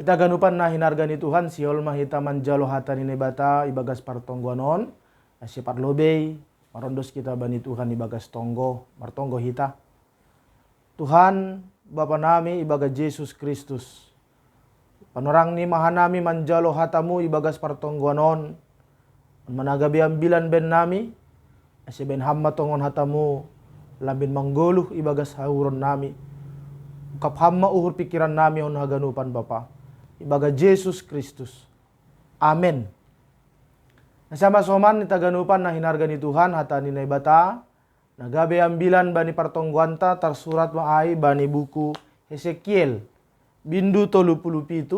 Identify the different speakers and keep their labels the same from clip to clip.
Speaker 1: Ita ganupan na hinargani Tuhan siol mahita manjalo hatan ini bata ibagas partongguanon si parlobey marondos kita bani Tuhan ibagas tonggo martonggo hita. Tuhan Bapa nami ibagas Yesus Kristus. Panorang ni mahanami manjalo hatamu ibagas partongguanon managabi ambilan ben nami si ben hamma tongon hatamu lambin manggoluh ibagas hauron nami. Kap hamma uhur pikiran nami on haganupan Bapa. Ibaga Yesus Kristus. Amen. Nasama soman itaganupan na hinargani Tuhan hatani na ibata. Nagabe ambilan bani partongguanta tersurat maai bani buku Hesekiel. Bindu 37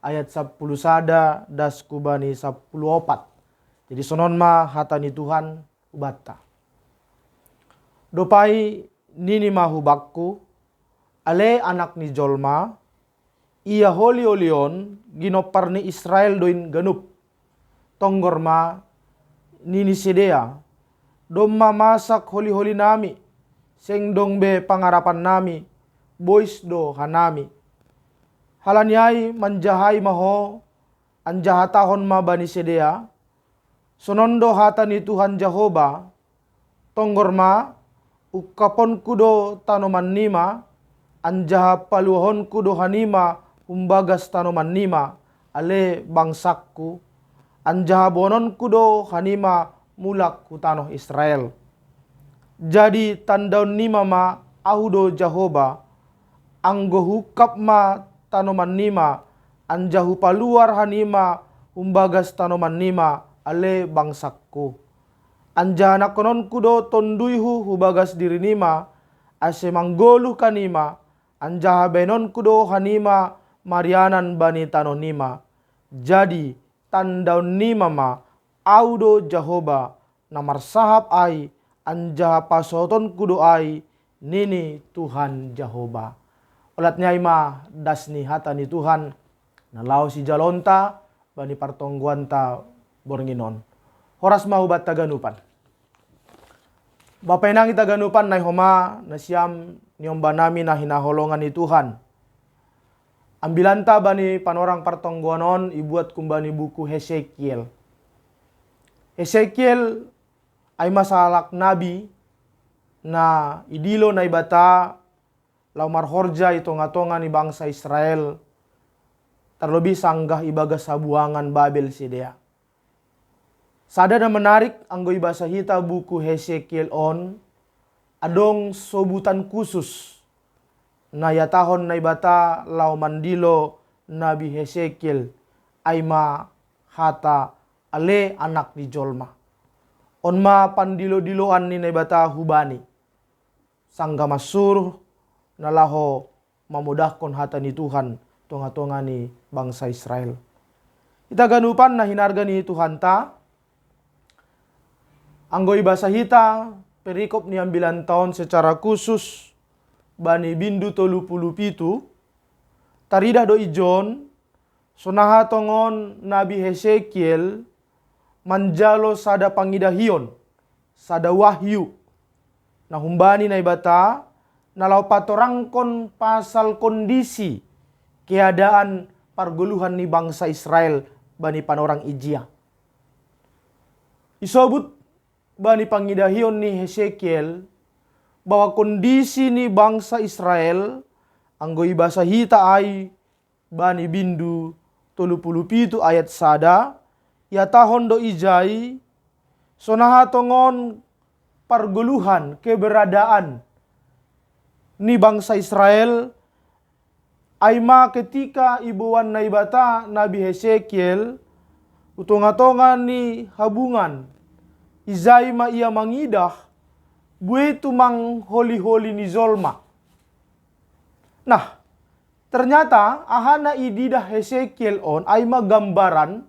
Speaker 1: ayat 10 sada dasku bani 14. Jadi sonon ma hatani Tuhan ubata. Dopai nini mahubakku ale anak ni jolma ia holi-holion ginopar ni Israel doin ganup. Tonggorma nini sedea. Domma masak holi-holi nami. Seng dong be pangarapan nami. Boys do hanami. Halanyai manjahai maho. Anjahatahon ma bani sedea. Sonondo hata ni Tuhan Jehovah. Tonggorma ukapon kudo tanoman nima. Anjaha paluhon kudo hanima. Umbagas tanoman nima ale bangsakku anjaha bonon kudo hanima mulak kutanoh Israel. Jadi tandaun nima ma ahudo Jahoba anggo hukap ma tanoman nima anjahu paluar hanima umbagas tanoman nima ale bangsakku. Anjaha nakonon kudo tonduyhu hubagas diri nima ase manggoluh kanima anjaha benon kudo hanima marianan bani tano nima. Jadi tandaun nima ma audo Jahoba namar sahap ai anjaha pasoton kudo ai nini Tuhan Jahoba. Olatnya ima dasni hatani Tuhan nalau si jalonta bani partongguanta bornginon. Horas mau bat taganupan. Bapak enang itaganupan nai homa nasiam niomba nami na hinaholongan ni Tuhan. Ambilanta bani panorang partongguanon ibuat kumbani buku Hesekiel. Hesekiel ay masalak nabi na idilo na ibata laumar horja itonga-tonga ni bangsa Israel. Terlebih sanggah ibaga sabuangan Babel sidea. Sada na menarik anggo ibasa hita buku Hesekiel on adong sobutan khusus na yatahon na ibata lau mandilo Nabi Hesekiel aima hata ale anak ni jolma. Onma pandilo-diloan ni na ibata hubani. Sangga masuruh na laho mamudahkon hata ni Tuhan tonga-tonga ni bangsa Israel. Ita ganupan na hinarga ni Tuhan ta. Anggo ibasa hita perikop ni ambilan tahun secara khusus bani bindu 37 taridah do ijon sonaha tongon Nabi Hesekiel manjalo sada pangidahion sada wahyu na humbani na ibata nalau patorangkon pasal kondisi keadaan parguluhan ni bangsa Israel bani panorang ijia. Isobut bani pangidahion ni Hesekiel bahwa kondisi ni bangsa Israel anggo ibasa hita ai bani bindu 37 ayat sada ya tahon do ijai sonaha tongon parguluhan keberadaan ni bangsa Israel aima ketika ibuan na ibata Nabi Hesekiel utonga-tonga ni habungan izai ma ia mangidah buetu mang holi-holi ni zolma. Nah, ternyata ahana ididah Hesekiel on ay magambaran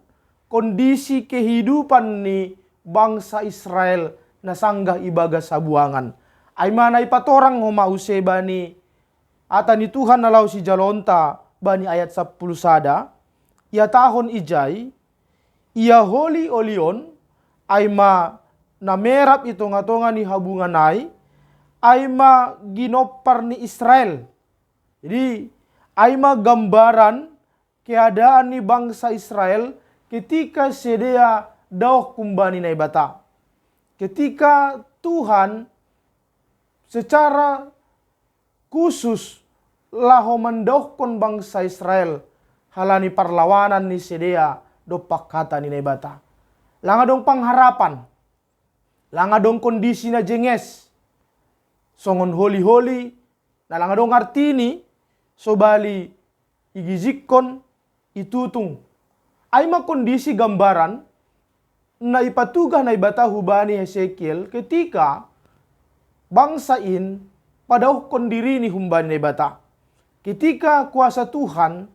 Speaker 1: kondisi kehidupan ni bangsa Israel na sanggah ibaga sabuangan. Ay manay patorang humause bani ata ni Tuhan nalau si jalonta bani ayat 10 sada. Ia tahon ijay, ia holi olion ay ma na merap itonga-tonga ni habunganay ay ginopar ni Israel. Jadi ay gambaran keadaan ni bangsa Israel ketika sedia daoh kumbani na ibata. Ketika Tuhan secara khusus laho mendohkon bangsa Israel halani perlawanan ni sedia dopak kata ni nebata. Langa dong pengharapan, langa dong kondisi na jenges, songon holi-holi, na langa dong artini, sobali igizikon itutung. Ay kondisi gambaran na ipatugah na ibata hubani Hesekiel ketika bangsain padauhkon diri ni humbani na ibata. Ketika kuasa Tuhan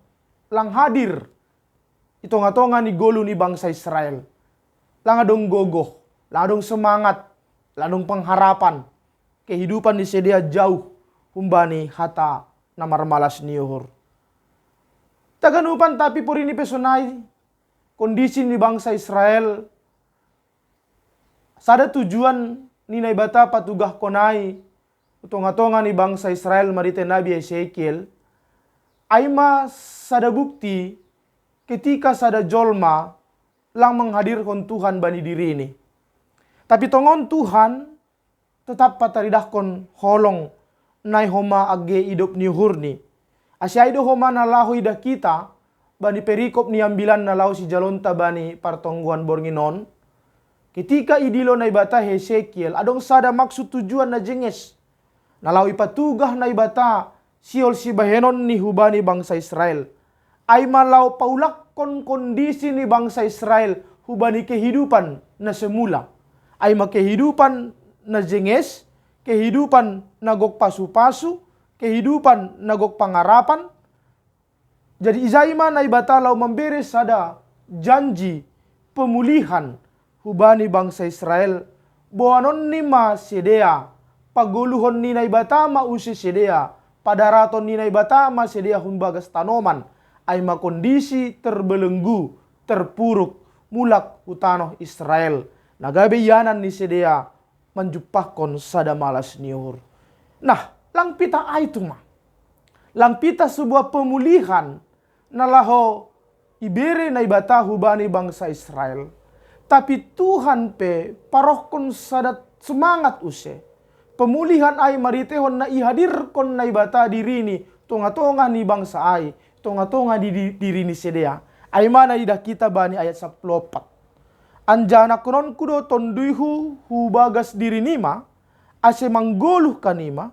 Speaker 1: lang hadir, itonga-tonga ni golu ni bangsa Israel. Lang adong gogoh, lang adong semangat, lang adong pengharapan. Kehidupan di sedia jauh humbani hata namar malas niuhur. Taganupan tapi puri ni pesonai kondisi ni bangsa Israel. Sada tujuan ni naibata patugah konai utonga-tonga ni bangsa Israel marite Nabi Hesekiel. Aima sada bukti ketika sada jolma lang menghadirkan Tuhan bani diri ini. Tapi tongon Tuhan tetap pataridahkon holong nai homa age idop ni hurni. Asya ido homa na lahu ida kita bani perikop ni ambilan na lahu si jalonta bani partongguan bornginon. Ketika idilo na ibata Hesekiel adong sada maksud tujuan na jenges. Na lahu ipatugah na ibata siol si bahenon ni hubani bangsa Israel. Ay malau paulakon kondisi ni bangsa Israel hubani kehidupan na semula. Ay kehidupan na jenges, kehidupan na gok pasu-pasu, kehidupan na gok pangarapan. Jadi izaima na ibata lau memberes sada janji pemulihan hubani bangsa Israel. Boanon ni ma sedea, paguluhon ni na ibata ma usi sedea. Padaraton ni na ibata ma sedia humbagas tanoman ay makondisi terbelenggu, terpuruk, mulak utanoh Israel. Nagabe yanan ni sedia menjupahkon sada malas niur. Nah, lang pita ay tuma. Lang pita sebuah pemulihan na laho ibere na ibata hubani bangsa Israel. Tapi Tuhan pe parohkon sada semangat use. Pemulihan ay maritehon na ihadirkon na ibata diri ni tonga-tonga ni bangsa ay, tonga-tonga di diri ni sedia. Ay mana idah kita bani ayat 14. Anjana konon kudo tonduihu hubagas diri nima, ase manggoluh kanima,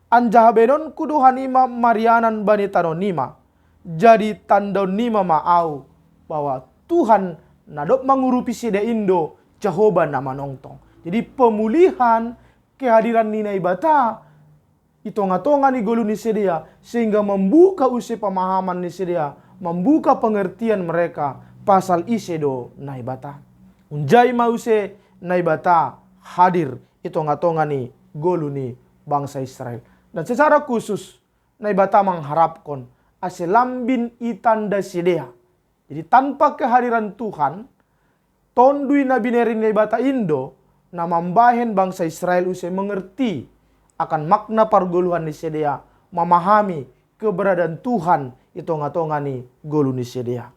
Speaker 1: anjahabenon kudo hanima marianan bani tanon nima. Jadi tandon nima maau bahwa Tuhan nadop mengurupi sedia Indo Jehovah nama nongtong. Jadi pemulihan kehadiran nina ibata itonga-tonga ni golu ni sedia sehingga membuka usia pemahaman ni sedia, membuka pengertian mereka pasal isedo na ibata. Unjai mause na ibata hadir itonga-tonga ni golu ni bangsa Israel. Dan secara khusus na ibata mengharapkan aselambin itanda sedia. Jadi tanpa kehadiran Tuhan, tondui na binerin na ibata Indo na mambahen bangsa Israel usai mengerti akan makna pargoluhan ni sedia, memahami keberadaan Tuhan itonga-tonga ni golu ni sedia.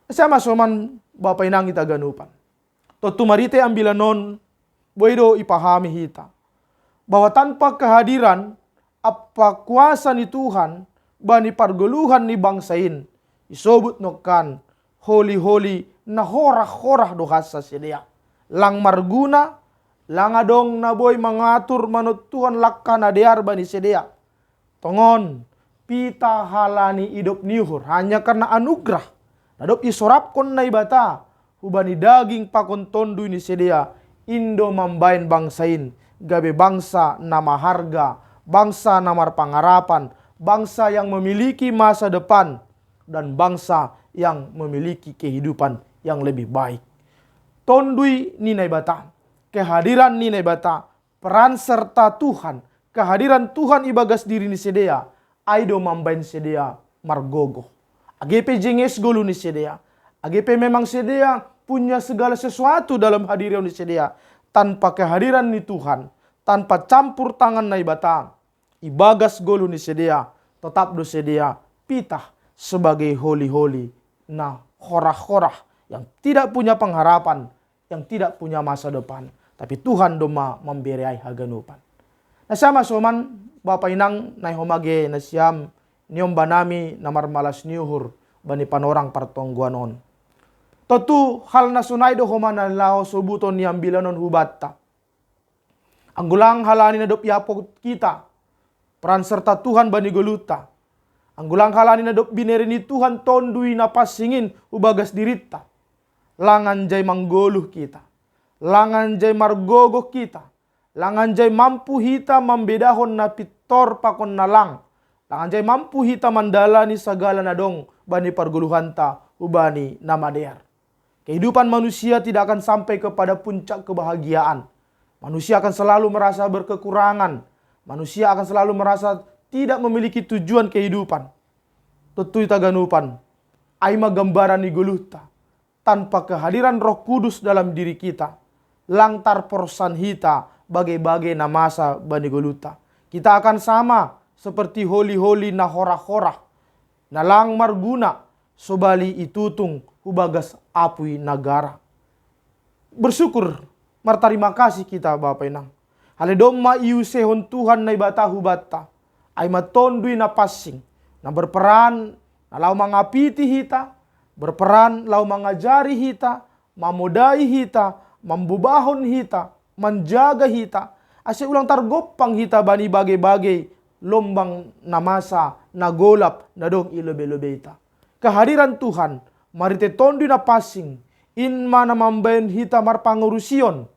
Speaker 1: Sama soman Bapak inang kita ganupan. Totu marite ambilanon boido ipahami hita bahwa tanpa kehadiran apa kuasa ni Tuhan bani pargoluhan ni bangsain isobut nokan holi-holi na horah-horah dohasa sedia. Lang marguna, lang adong naboy mangatur manut Tuhan lakka na dear bani sedia. Tongon, pita halani idop niuhur hanya karena anugerah. Nadop isorap kon na ibata, hubani daging pakon tondu ni sedia. Indo mambain bangsain, gabe bangsa nama harga, bangsa namar pangarapan, bangsa yang memiliki masa depan, dan bangsa yang memiliki kehidupan yang lebih baik. Tondui ninai bata, kehadiran ninai bata, peran serta Tuhan, kehadiran Tuhan ibagas diri ni sedia, aido mambain sedia margogo. AGP jenges golu ni sedia, AGP memang sedia punya segala sesuatu dalam hadiran ni sedia. Tanpa kehadiran ni Tuhan, tanpa campur tangan nai bata, ibagas golu ni sedia, tetap do sedia pitah sebagai holi-holi nah horah-horah yang tidak punya pengharapan, yang tidak punya masa depan. Tapi Tuhan doma memberi haganupan. Nah sama soman Bapak Inang nai homage na siam niom banami namar malas niuhur bani panorang partongguanon. Totu hal na sunay do homana lao subuton niam bilanon hubatta. Anggulang halani na dop yapo kita. Peran serta Tuhan bani goluta. Anggulang halani na dop binerini Tuhan tondui na pasingin ubagas dirita. Langan jay manggoluh kita. Langan jay margogoh kita. Langan jay mampu hita membedahon na pitor pakon nalang. Langan jay mampu hita mandalani sagala na dong bani parguluhanta ubani namadear. Kehidupan manusia tidak akan sampai kepada puncak kebahagiaan. Manusia akan selalu merasa berkekurangan. Manusia akan selalu merasa tidak memiliki tujuan kehidupan. Tetui taganupan, aima gambaran ni guluta. Tanpa kehadiran Roh Kudus dalam diri kita, langtar porsan hita bagai-bagai namasa bani guluta. Kita akan sama seperti holi-holi na horah-horah, nalang marguna sobali itutung hubagas apui negara. Bersyukur, martarima kasih kita Bapak Inang. Haledoma iusehon Tuhan na ibata hubata. Ay matondui na passing. Na berperan na lau mangapiti hita. Berperan lau mangajari hita. Mamodai hita. Mambubahon hita. Menjaga hita. Asya ulang targopang hita bani bagai-bagai. Lombang na masa. Na golap. Na dong ilebe-lebe hita. Kehadiran Tuhan. Marite tondui na passing. Inma na mambayan hita marpangurusion.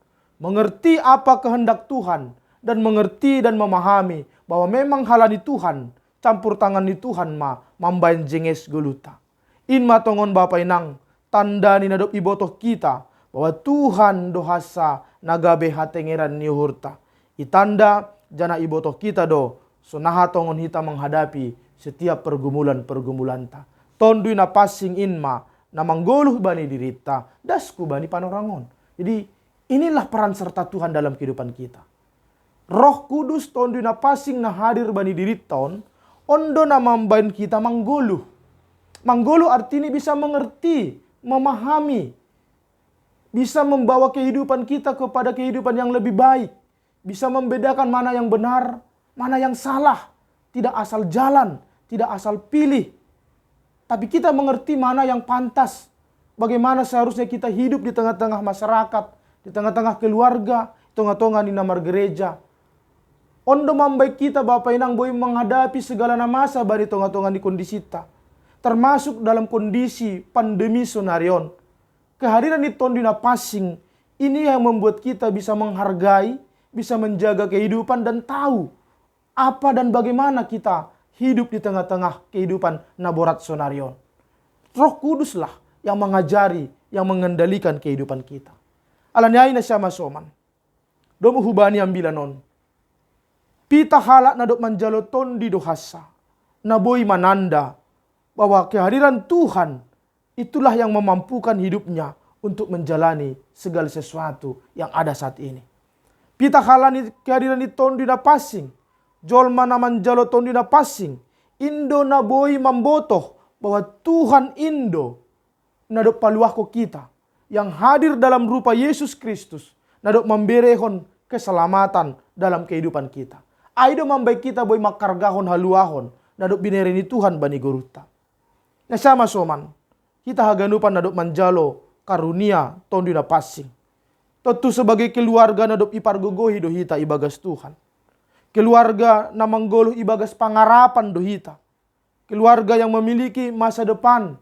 Speaker 1: Mengerti apa kehendak Tuhan dan mengerti dan memahami bahwa memang halani Tuhan, campur tangan ni Tuhan mambayan jenges geluta. Inma tongon Bapak Inang, tanda ni nadop ibotoh kita bahwa Tuhan dohasa nagabe hatengeran ni hurta. Itanda jana ibotoh kita do, sonaha tongon hita menghadapi setiap pergumulan-pergumulan ta. Tondui na passing inma na manggoluh bani dirita, dasku bani panorangon. Jadi inilah peran serta Tuhan dalam kehidupan kita. Roh Kudus tondui na passing na hadir bani diriton, ondo na mambain kita manggoluh. Manggoluh artinya bisa mengerti, memahami, bisa membawa kehidupan kita kepada kehidupan yang lebih baik. Bisa membedakan mana yang benar, mana yang salah. Tidak asal jalan, tidak asal pilih. Tapi kita mengerti mana yang pantas. Bagaimana seharusnya kita hidup di tengah-tengah masyarakat, di tengah-tengah keluarga, tengah-tengah di namar gereja. Ondo mambai kita Bapak Inang boleh menghadapi segala masa bari tengah-tengah di kondisi ta. Termasuk dalam kondisi pandemi sonarion. Kehadiran di tondina passing ini yang membuat kita bisa menghargai, bisa menjaga kehidupan dan tahu apa dan bagaimana kita hidup di tengah-tengah kehidupan naborat sonarion. Roh Kuduslah yang mengajari, yang mengendalikan kehidupan kita. Alanyai na siya masoman. Domo hubani ambilanon. Pita halak na dok manjaloton di dohasa. Naboy mananda bahwa kehadiran Tuhan itulah yang memampukan hidupnya untuk menjalani segala sesuatu yang ada saat ini. Pita halani kehadiran di tondi na passing. Jolma na manjaloton di na passing. Indo naboy mambotoh bahwa Tuhan Indo na dok paluahko kita yang hadir dalam rupa Yesus Kristus nadok memberehon keselamatan dalam kehidupan kita. Aido mambai kita boy makargahon haluahon nadok binereni Tuhan bani guruta. Nah sama soman, kita haganupan nadok manjalo karunia tondi na passing. Tentu sebagai keluarga nadok ipargogohi dohita ibagas Tuhan. Keluarga na manggoluh ibagas pangarapan dohita. Keluarga yang memiliki masa depan,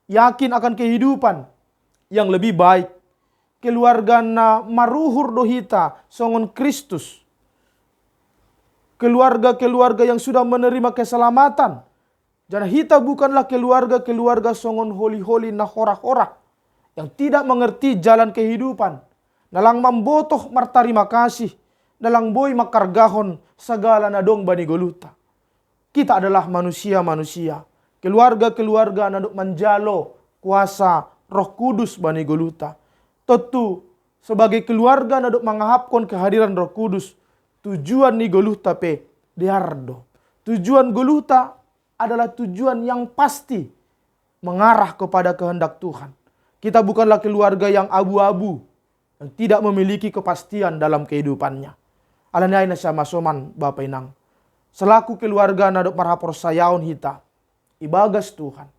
Speaker 1: yakin akan kehidupan yang lebih baik. Keluarga na maruhur dohita songon Kristus. Keluarga-keluarga yang sudah menerima keselamatan. Jana hita bukanlah keluarga-keluarga songon holi-holi na hora-hora yang tidak mengerti jalan kehidupan. Nalang mambotoh martarima kasih. Nalang boy makargahon segala nadong bani goluta. Kita adalah manusia-manusia. Keluarga-keluarga nadok manjalo kuasa Roh Kudus bani goluta. Tentu sebagai keluarga nadok mengahapkan kehadiran Roh Kudus. Tujuan ni goluta pe diardo. Tujuan goluta adalah tujuan yang pasti mengarah kepada kehendak Tuhan. Kita bukanlah keluarga yang abu-abu, yang tidak memiliki kepastian dalam kehidupannya. Alana ina sama soman Bapak Inang. Selaku keluarga nadok marhapor sayaon hita, ibagas Tuhan.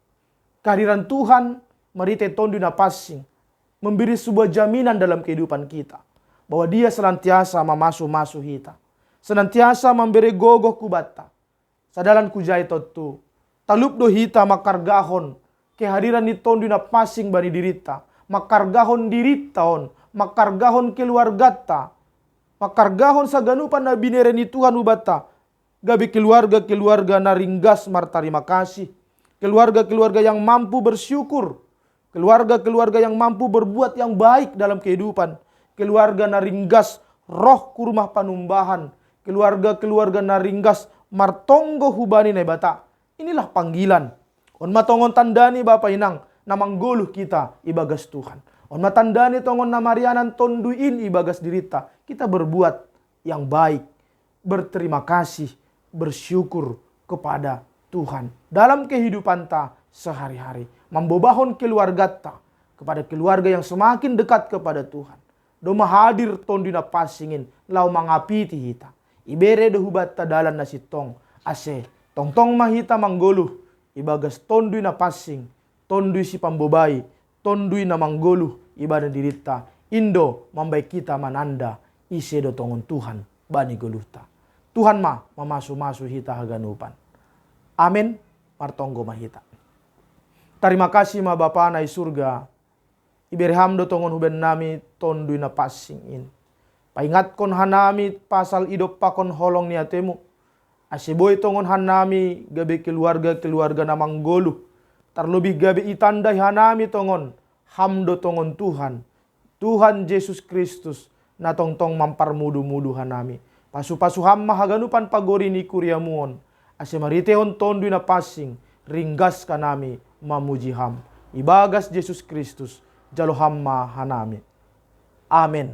Speaker 1: Kehadiran Tuhan merite tondu na passing, memberi sebuah jaminan dalam kehidupan kita. Bahwa dia senantiasa memasu-masu hita. Senantiasa memberi gogoh kubata. Sadalan kujai totu. Talup do hita makargahon. Kehadiran ni tondu na passing bani dirita. Makargahon diritaon. Makargahon keluargata. Makargahon sa ganupan na binere ni Tuhan ubata. Gabi keluarga-keluarga na ringgas martarima kasih. Keluarga-keluarga yang mampu bersyukur. Keluarga-keluarga yang mampu berbuat yang baik dalam kehidupan. Keluarga na ringgas roh kurumah panumbahan. Keluarga-keluarga na ringgas martonggo hubani na bata. Inilah panggilan. On matongon tandani Bapak Inang na mangguluh kita ibagas Tuhan. On matandani tongon na marianan tonduin ibagas dirita. Kita berbuat yang baik. Berterima kasih. Bersyukur kepada Tuhan dalam kehidupan ta sehari-hari. Membobahon keluarga ta kepada keluarga yang semakin dekat kepada Tuhan. Doma hadir tonduna pasingin lau mangapiti hita. Ibere dehubat ta dalan na sitong ase tongtong mahita manggoluh ibagas tondui na pasing, tondui si pambobai, tondui na manggoluh ibadah dirita. Indo mambai kita mananda ise do tongon Tuhan bani goluhta. Tuhan ma mamasu-masu hita haganupan. Amin. Martonggo mahita. Terima kasih ma Bapa na surga. Iberham do tongon huben nami tondui na passing in. Paingat kon hanami pasal idop pakon holong niatemu. Aseboy tongon hanami gabe keluarga-keluarga na manggoluh. Terlebih gabe itandai hanami tongon hamdo tongon Tuhan. Tuhan Yesus Kristus na tongtong mamparmudu-mudu hanami. Pasu-pasu hamma haganupan pagori ni kuriamuon. Ase mariteon tondui na passing. Ringgas kanami mamuji ham. Ibagas Yesus Kristus. Jalo hamma hanami. Amin.